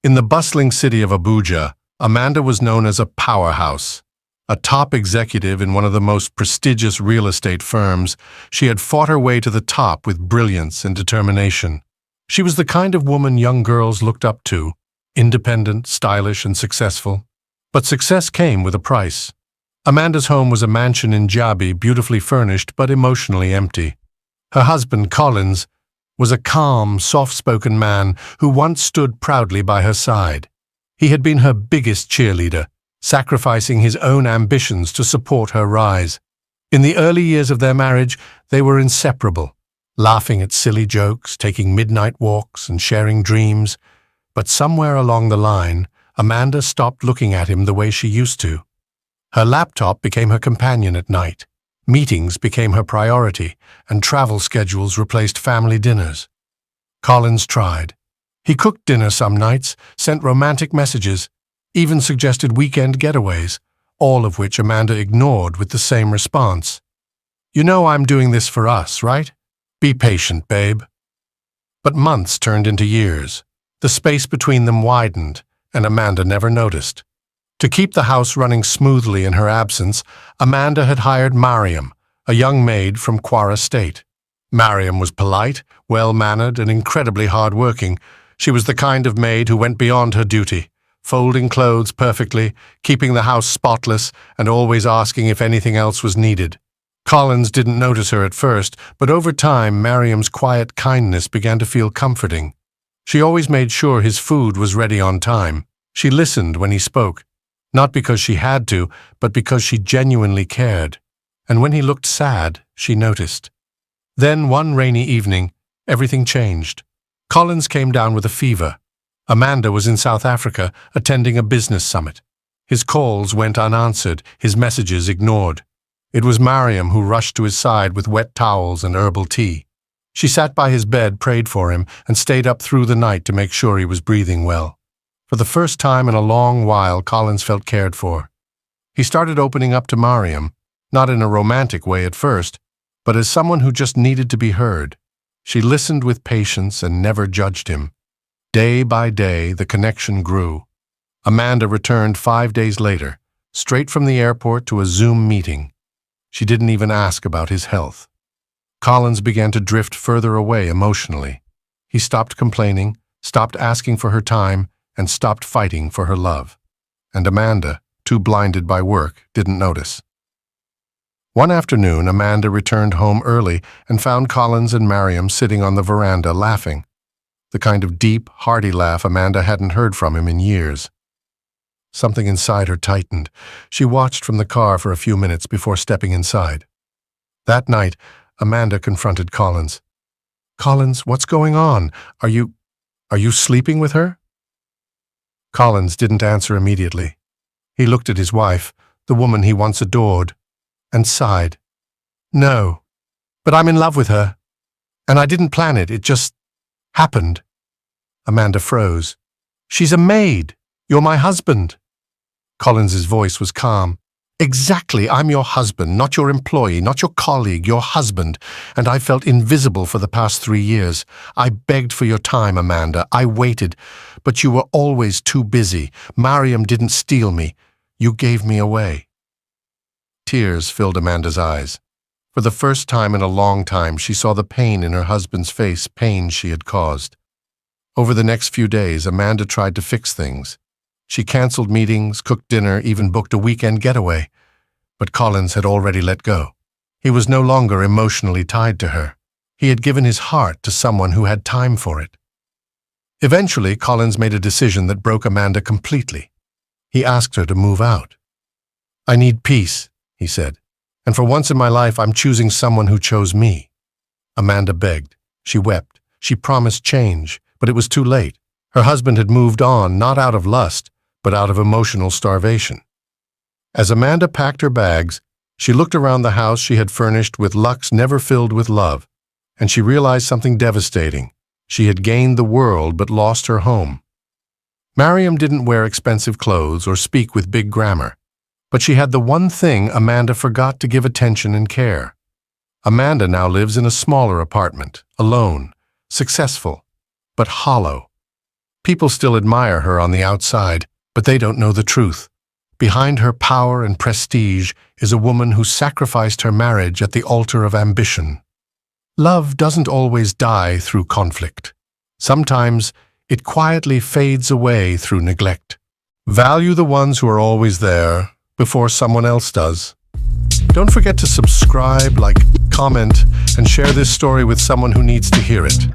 In the bustling city of Abuja, Amanda was known as a powerhouse. A top executive in one of the most prestigious real estate firms, she had fought her way to the top with brilliance and determination. She was the kind of woman young girls looked up to, independent, stylish, and successful. But success came with a price. Amanda's home was a mansion in Jabi, beautifully furnished but emotionally empty. Her husband, Collins, was a calm, soft-spoken man who once stood proudly by her side. He had been her biggest cheerleader, sacrificing his own ambitions to support her rise. In the early years of their marriage, they were inseparable, laughing at silly jokes, taking midnight walks, and sharing dreams. But somewhere along the line, Amanda stopped looking at him the way she used to. Her laptop became her companion at night. Meetings became her priority, and travel schedules replaced family dinners. Collins tried. He cooked dinner some nights, sent romantic messages, even suggested weekend getaways, all of which Amanda ignored with the same response. "You know I'm doing this for us, right? Be patient, babe." But months turned into years. The space between them widened, and Amanda never noticed. To keep the house running smoothly in her absence, Amanda had hired Mariam, a young maid from Kwara State. Mariam was polite, well-mannered, and incredibly hard-working. She was the kind of maid who went beyond her duty, folding clothes perfectly, keeping the house spotless, and always asking if anything else was needed. Collins didn't notice her at first, but over time, Mariam's quiet kindness began to feel comforting. She always made sure his food was ready on time. She listened when he spoke, not because she had to, but because she genuinely cared. And when he looked sad, she noticed. Then, one rainy evening, everything changed. Collins came down with a fever. Amanda was in South Africa, attending a business summit. His calls went unanswered, his messages ignored. It was Mariam who rushed to his side with wet towels and herbal tea. She sat by his bed, prayed for him, and stayed up through the night to make sure he was breathing well. For the first time in a long while, Collins felt cared for. He started opening up to Mariam, not in a romantic way at first, but as someone who just needed to be heard. She listened with patience and never judged him. Day by day, the connection grew. Amanda returned 5 days later, straight from the airport to a Zoom meeting. She didn't even ask about his health. Collins began to drift further away emotionally. He stopped complaining, stopped asking for her time, and stopped fighting for her love. And Amanda, too blinded by work, didn't notice. One afternoon, Amanda returned home early and found Collins and Mariam sitting on the veranda laughing, the kind of deep, hearty laugh Amanda hadn't heard from him in years. Something inside her tightened. She watched from the car for a few minutes before stepping inside. That night, Amanda confronted Collins. "Collins, what's going on? Are you sleeping with her?" Collins didn't answer immediately. He looked at his wife, the woman he once adored, and sighed. "No, but I'm in love with her. And I didn't plan it, it just happened." Amanda froze. "She's a maid. You're my husband." Collins's voice was calm. "Exactly, I'm your husband, not your employee, not your colleague, your husband. And I felt invisible for the past 3 years. I begged for your time, Amanda. I waited, but you were always too busy. Mariam didn't steal me. You gave me away." Tears filled Amanda's eyes. For the first time in a long time, she saw the pain in her husband's face, pain she had caused. Over the next few days, Amanda tried to fix things. She canceled meetings, cooked dinner, even booked a weekend getaway. But Collins had already let go. He was no longer emotionally tied to her. He had given his heart to someone who had time for it. Eventually, Collins made a decision that broke Amanda completely. He asked her to move out. "I need peace," he said. "And for once in my life, I'm choosing someone who chose me." Amanda begged. She wept. She promised change, but it was too late. Her husband had moved on, not out of lust, but out of emotional starvation. As Amanda packed her bags, she looked around the house she had furnished with luxe never filled with love, and she realized something devastating. She had gained the world but lost her home. Mariam didn't wear expensive clothes or speak with big grammar, but she had the one thing Amanda forgot to give attention and care. Amanda now lives in a smaller apartment, alone, successful, but hollow. People still admire her on the outside, but they don't know the truth. Behind her power and prestige is a woman who sacrificed her marriage at the altar of ambition. Love doesn't always die through conflict. Sometimes it quietly fades away through neglect. Value the ones who are always there before someone else does. Don't forget to subscribe, like, comment, and share this story with someone who needs to hear it.